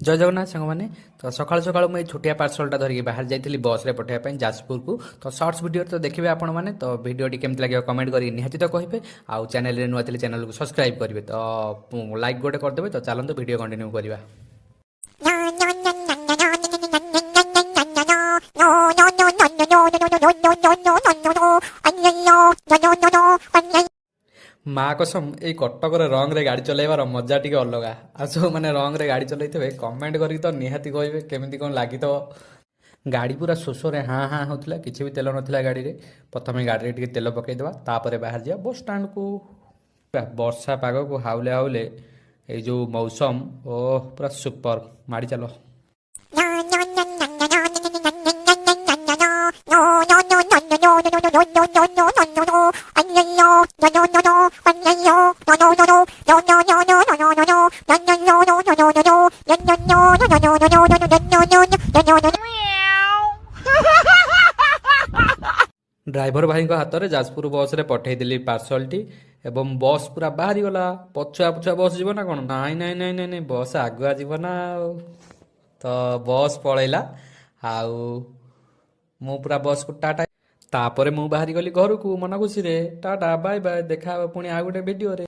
जय जगन्नाथ सांग मैंने तो सकाल सकाल मुझे छोटिया पार्सलटा धरिकी बाहर जाइली बस में पठाइबा जाजपुर को। तो शॉर्ट्स वीडियो तो देखिए आपण मैंने तो वीडियोटी केमती लगे कमेंट करी निहाती तो कहे। आउ चैनल रे नुआ थे चैनल को सब्सक्राइब करेंगे तो लाइक गोटे करदे। तो चलते वीडियो कंटिन्यू करवा। माँ कसम ये कटक रंग रे गाड़ी चलाइबार मजा टी अलग। आ जो मैंने रंग रे गाड़ी चलते कमेंट करी तो निहाती कहे केमी कौन लगी। तो गाड़ी पूरा शोषरे हाँ हाँ होता किसी भी तेल नाला गाड़ी रे। प्रथम गाड़ी टे तेल पकईदे तापर बाहर जा बस स्टाण को। वर्षा पाग को हाउले हाउले ये जो मौसम ओ पूरा सुपर माड़ी चलो। ड्राइवर भाई हाथ में जाजपुर बस रे पठेदी पार्सल टी एवं बस पूरा बाहरी गला। पछुआ पछुआ बस जीव ना कौन नाई नाई नाई नाई नाई बस आगुआ जीव ना। तो बस पलैला आउ मु पूरा बस को टाटा तापर मु बाहरी गली घर को मन खुशी रे टाटा बाय बाय देखा पुणी आ गोटे वीडियो रे।